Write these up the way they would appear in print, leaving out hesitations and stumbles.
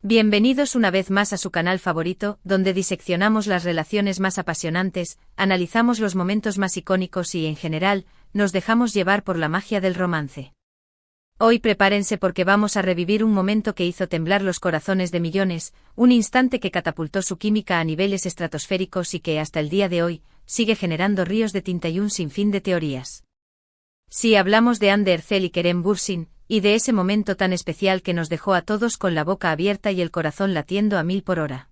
Bienvenidos una vez más a su canal favorito, donde diseccionamos las relaciones más apasionantes, analizamos los momentos más icónicos y, en general, nos dejamos llevar por la magia del romance. Hoy prepárense porque vamos a revivir un momento que hizo temblar los corazones de millones, un instante que catapultó su química a niveles estratosféricos y que, hasta el día de hoy, sigue generando ríos de tinta y un sinfín de teorías. Sí, hablamos de Hande Erçel y Kerem Bürsin, y de ese momento tan especial que nos dejó a todos con la boca abierta y el corazón latiendo a 1000 por hora.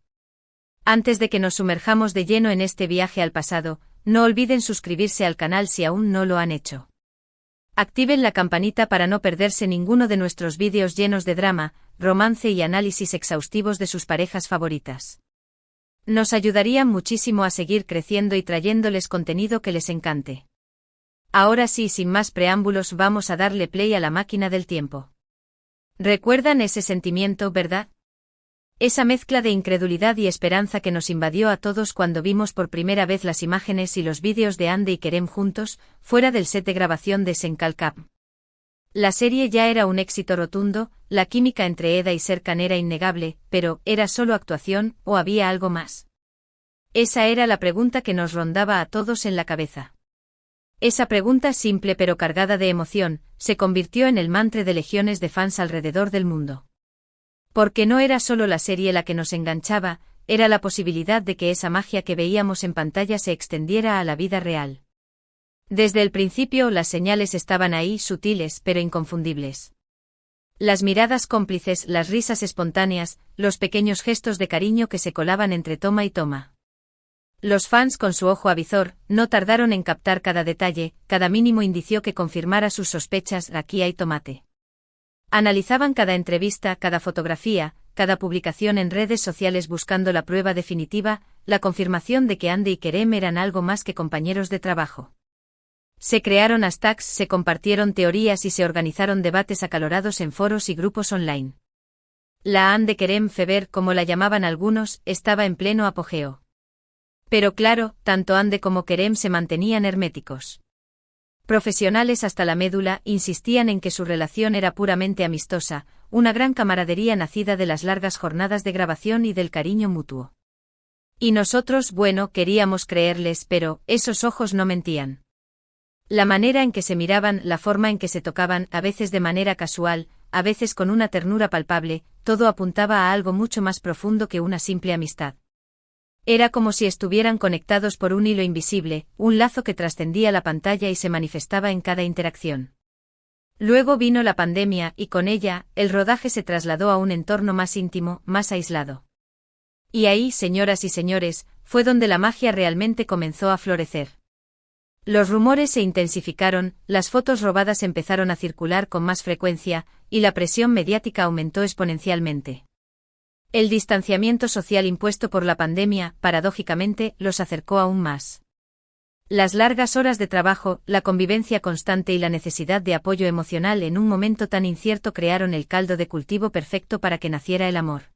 Antes de que nos sumerjamos de lleno en este viaje al pasado, no olviden suscribirse al canal si aún no lo han hecho. Activen la campanita para no perderse ninguno de nuestros vídeos llenos de drama, romance y análisis exhaustivos de sus parejas favoritas. Nos ayudarían muchísimo a seguir creciendo y trayéndoles contenido que les encante. Ahora sí, sin más preámbulos, vamos a darle play a la máquina del tiempo. ¿Recuerdan ese sentimiento, verdad? Esa mezcla de incredulidad y esperanza que nos invadió a todos cuando vimos por primera vez las imágenes y los vídeos de Hande y Kerem juntos, fuera del set de grabación de Senkalkap. La serie ya era un éxito rotundo, la química entre Eda y Serkan era innegable, pero ¿era solo actuación o había algo más? Esa era la pregunta que nos rondaba a todos en la cabeza. Esa pregunta simple pero cargada de emoción, se convirtió en el mantra de legiones de fans alrededor del mundo. Porque no era solo la serie la que nos enganchaba, era la posibilidad de que esa magia que veíamos en pantalla se extendiera a la vida real. Desde el principio las señales estaban ahí, sutiles pero inconfundibles. Las miradas cómplices, las risas espontáneas, los pequeños gestos de cariño que se colaban entre toma y toma. Los fans, con su ojo avizor, no tardaron en captar cada detalle, cada mínimo indicio que confirmara sus sospechas. Aquí hay tomate. Analizaban cada entrevista, cada fotografía, cada publicación en redes sociales buscando la prueba definitiva, la confirmación de que Hande y Kerem eran algo más que compañeros de trabajo. Se crearon hashtags, se compartieron teorías y se organizaron debates acalorados en foros y grupos online. La Hande Kerem Fever, como la llamaban algunos, estaba en pleno apogeo. Pero claro, tanto Hande como Kerem se mantenían herméticos. Profesionales hasta la médula, insistían en que su relación era puramente amistosa, una gran camaradería nacida de las largas jornadas de grabación y del cariño mutuo. Y nosotros, bueno, queríamos creerles, pero esos ojos no mentían. La manera en que se miraban, la forma en que se tocaban, a veces de manera casual, a veces con una ternura palpable, todo apuntaba a algo mucho más profundo que una simple amistad. Era como si estuvieran conectados por un hilo invisible, un lazo que trascendía la pantalla y se manifestaba en cada interacción. Luego vino la pandemia y con ella, el rodaje se trasladó a un entorno más íntimo, más aislado. Y ahí, señoras y señores, fue donde la magia realmente comenzó a florecer. Los rumores se intensificaron, las fotos robadas empezaron a circular con más frecuencia, y la presión mediática aumentó exponencialmente. El distanciamiento social impuesto por la pandemia, paradójicamente, los acercó aún más. Las largas horas de trabajo, la convivencia constante y la necesidad de apoyo emocional en un momento tan incierto crearon el caldo de cultivo perfecto para que naciera el amor.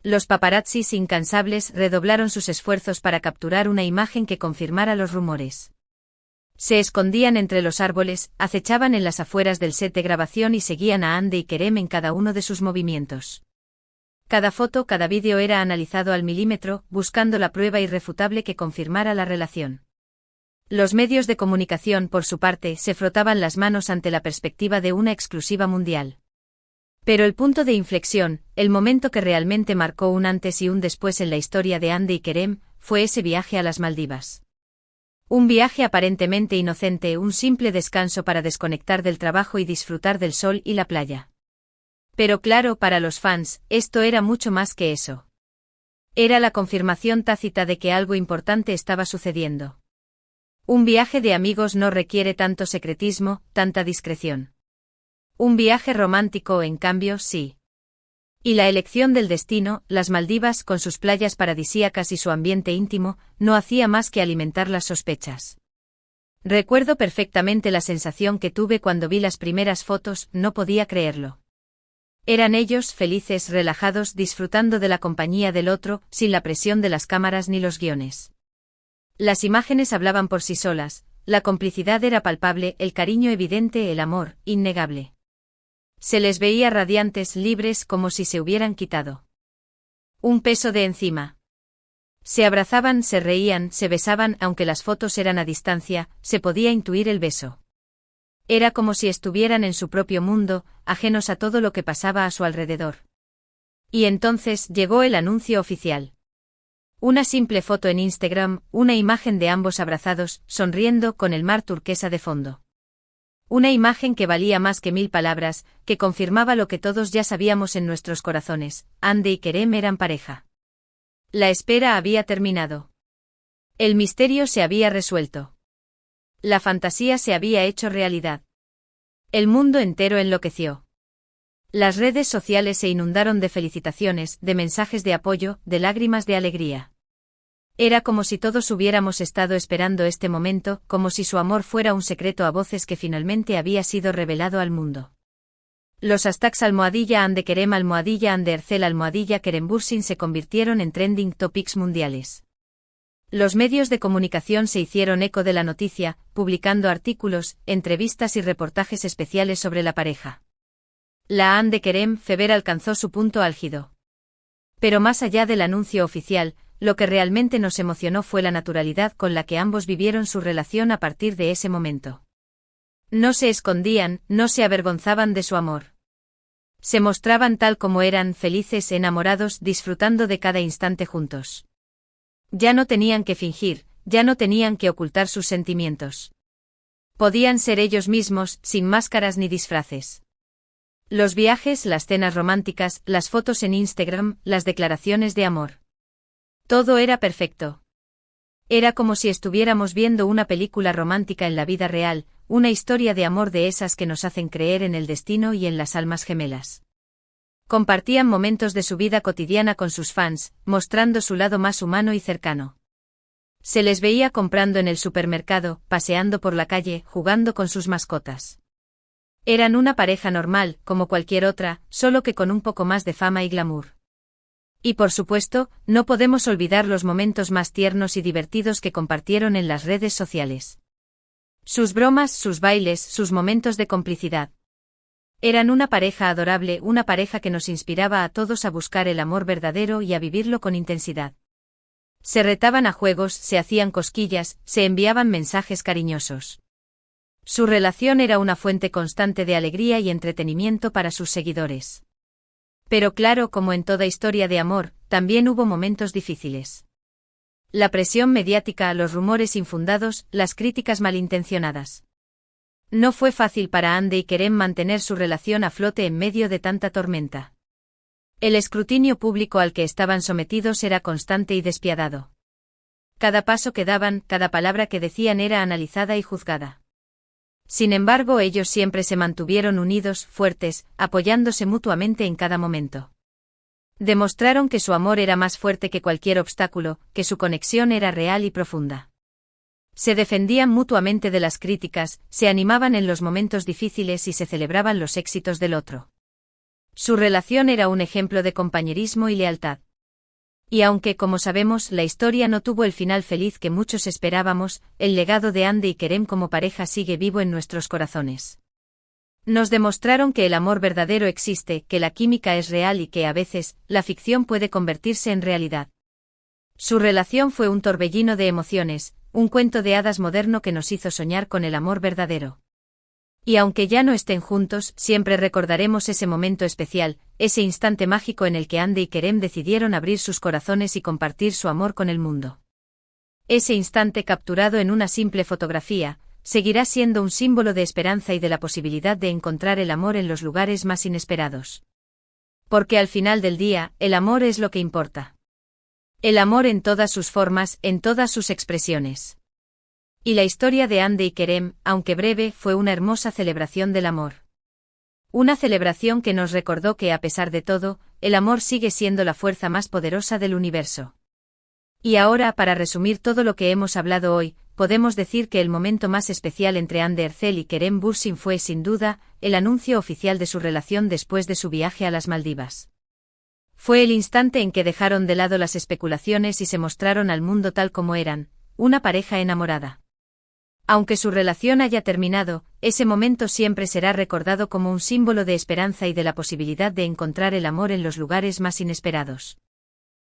Los paparazzis incansables redoblaron sus esfuerzos para capturar una imagen que confirmara los rumores. Se escondían entre los árboles, acechaban en las afueras del set de grabación y seguían a Hande y Kerem en cada uno de sus movimientos. Cada foto, cada vídeo era analizado al milímetro, buscando la prueba irrefutable que confirmara la relación. Los medios de comunicación, por su parte, se frotaban las manos ante la perspectiva de una exclusiva mundial. Pero el punto de inflexión, el momento que realmente marcó un antes y un después en la historia de Hande y Kerem, fue ese viaje a las Maldivas. Un viaje aparentemente inocente, un simple descanso para desconectar del trabajo y disfrutar del sol y la playa. Pero claro, para los fans, esto era mucho más que eso. Era la confirmación tácita de que algo importante estaba sucediendo. Un viaje de amigos no requiere tanto secretismo, tanta discreción. Un viaje romántico, en cambio, sí. Y la elección del destino, las Maldivas, con sus playas paradisíacas y su ambiente íntimo, no hacía más que alimentar las sospechas. Recuerdo perfectamente la sensación que tuve cuando vi las primeras fotos, no podía creerlo. Eran ellos, felices, relajados, disfrutando de la compañía del otro, sin la presión de las cámaras ni los guiones. Las imágenes hablaban por sí solas, la complicidad era palpable, el cariño evidente, el amor, innegable. Se les veía radiantes, libres, como si se hubieran quitado Un peso de encima. Se abrazaban, se reían, se besaban, aunque las fotos eran a distancia, se podía intuir el beso. Era como si estuvieran en su propio mundo, ajenos a todo lo que pasaba a su alrededor. Y entonces llegó el anuncio oficial. Una simple foto en Instagram, una imagen de ambos abrazados, sonriendo con el mar turquesa de fondo. Una imagen que valía más que 1000 palabras, que confirmaba lo que todos ya sabíamos en nuestros corazones: Hande y Kerem eran pareja. La espera había terminado. El misterio se había resuelto. La fantasía se había hecho realidad. El mundo entero enloqueció. Las redes sociales se inundaron de felicitaciones, de mensajes de apoyo, de lágrimas de alegría. Era como si todos hubiéramos estado esperando este momento, como si su amor fuera un secreto a voces que finalmente había sido revelado al mundo. Los hashtags @Hande Kerem, @Hande Ercel, @Kerem Bürsin se convirtieron en trending topics mundiales. Los medios de comunicación se hicieron eco de la noticia, publicando artículos, entrevistas y reportajes especiales sobre la pareja. La Hande Kerem feber alcanzó su punto álgido. Pero más allá del anuncio oficial, lo que realmente nos emocionó fue la naturalidad con la que ambos vivieron su relación a partir de ese momento. No se escondían, no se avergonzaban de su amor. Se mostraban tal como eran, felices, enamorados, disfrutando de cada instante juntos. Ya no tenían que fingir, ya no tenían que ocultar sus sentimientos. Podían ser ellos mismos, sin máscaras ni disfraces. Los viajes, las cenas románticas, las fotos en Instagram, las declaraciones de amor. Todo era perfecto. Era como si estuviéramos viendo una película romántica en la vida real, una historia de amor de esas que nos hacen creer en el destino y en las almas gemelas. Compartían momentos de su vida cotidiana con sus fans, mostrando su lado más humano y cercano. Se les veía comprando en el supermercado, paseando por la calle, jugando con sus mascotas. Eran una pareja normal, como cualquier otra, solo que con un poco más de fama y glamour. Y por supuesto, no podemos olvidar los momentos más tiernos y divertidos que compartieron en las redes sociales. Sus bromas, sus bailes, sus momentos de complicidad. Eran una pareja adorable, una pareja que nos inspiraba a todos a buscar el amor verdadero y a vivirlo con intensidad. Se retaban a juegos, se hacían cosquillas, se enviaban mensajes cariñosos. Su relación era una fuente constante de alegría y entretenimiento para sus seguidores. Pero claro, como en toda historia de amor, también hubo momentos difíciles. La presión mediática, los rumores infundados, las críticas malintencionadas. No fue fácil para Hande y Kerem mantener su relación a flote en medio de tanta tormenta. El escrutinio público al que estaban sometidos era constante y despiadado. Cada paso que daban, cada palabra que decían era analizada y juzgada. Sin embargo, ellos siempre se mantuvieron unidos, fuertes, apoyándose mutuamente en cada momento. Demostraron que su amor era más fuerte que cualquier obstáculo, que su conexión era real y profunda. Se defendían mutuamente de las críticas, se animaban en los momentos difíciles y se celebraban los éxitos del otro. Su relación era un ejemplo de compañerismo y lealtad. Y aunque, como sabemos, la historia no tuvo el final feliz que muchos esperábamos, el legado de Hande y Kerem como pareja sigue vivo en nuestros corazones. Nos demostraron que el amor verdadero existe, que la química es real y que, a veces, la ficción puede convertirse en realidad. Su relación fue un torbellino de emociones, un cuento de hadas moderno que nos hizo soñar con el amor verdadero. Y aunque ya no estén juntos, siempre recordaremos ese momento especial, ese instante mágico en el que Hande y Kerem decidieron abrir sus corazones y compartir su amor con el mundo. Ese instante capturado en una simple fotografía, seguirá siendo un símbolo de esperanza y de la posibilidad de encontrar el amor en los lugares más inesperados. Porque al final del día, el amor es lo que importa. El amor en todas sus formas, en todas sus expresiones. Y la historia de Hande y Kerem, aunque breve, fue una hermosa celebración del amor. Una celebración que nos recordó que, a pesar de todo, el amor sigue siendo la fuerza más poderosa del universo. Y ahora, para resumir todo lo que hemos hablado hoy, podemos decir que el momento más especial entre Hande Ercel y Kerem Bürsin fue, sin duda, el anuncio oficial de su relación después de su viaje a las Maldivas. Fue el instante en que dejaron de lado las especulaciones y se mostraron al mundo tal como eran, una pareja enamorada. Aunque su relación haya terminado, ese momento siempre será recordado como un símbolo de esperanza y de la posibilidad de encontrar el amor en los lugares más inesperados.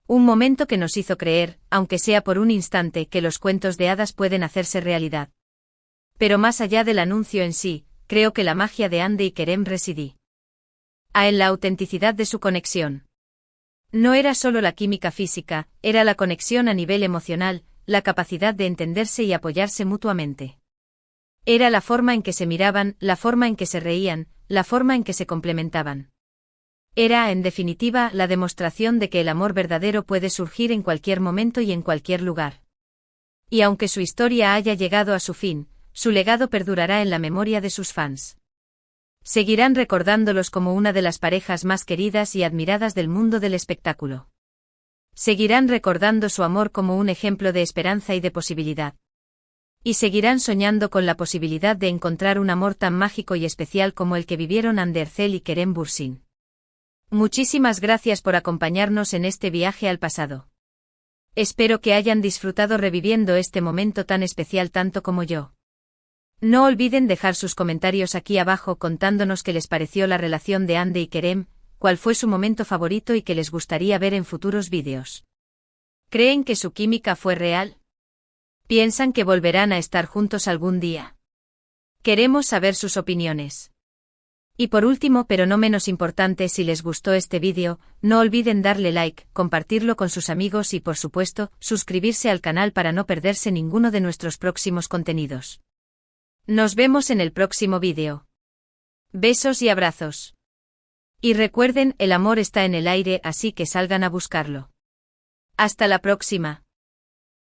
Un momento que nos hizo creer, aunque sea por un instante, que los cuentos de hadas pueden hacerse realidad. Pero más allá del anuncio en sí, creo que la magia de Andy y Kerem residía en la autenticidad de su conexión. No era solo la química física, era la conexión a nivel emocional, la capacidad de entenderse y apoyarse mutuamente. Era la forma en que se miraban, la forma en que se reían, la forma en que se complementaban. Era, en definitiva, la demostración de que el amor verdadero puede surgir en cualquier momento y en cualquier lugar. Y aunque su historia haya llegado a su fin, su legado perdurará en la memoria de sus fans. Seguirán recordándolos como una de las parejas más queridas y admiradas del mundo del espectáculo. Seguirán recordando su amor como un ejemplo de esperanza y de posibilidad. Y seguirán soñando con la posibilidad de encontrar un amor tan mágico y especial como el que vivieron Hande Erçel y Kerem Bürsin. Muchísimas gracias por acompañarnos en este viaje al pasado. Espero que hayan disfrutado reviviendo este momento tan especial tanto como yo. No olviden dejar sus comentarios aquí abajo contándonos qué les pareció la relación de Hande y Kerem, cuál fue su momento favorito y qué les gustaría ver en futuros vídeos. ¿Creen que su química fue real? ¿Piensan que volverán a estar juntos algún día? Queremos saber sus opiniones. Y por último, pero no menos importante, si les gustó este vídeo, no olviden darle like, compartirlo con sus amigos y por supuesto, suscribirse al canal para no perderse ninguno de nuestros próximos contenidos. Nos vemos en el próximo vídeo. Besos y abrazos. Y recuerden, el amor está en el aire, así que salgan a buscarlo. Hasta la próxima.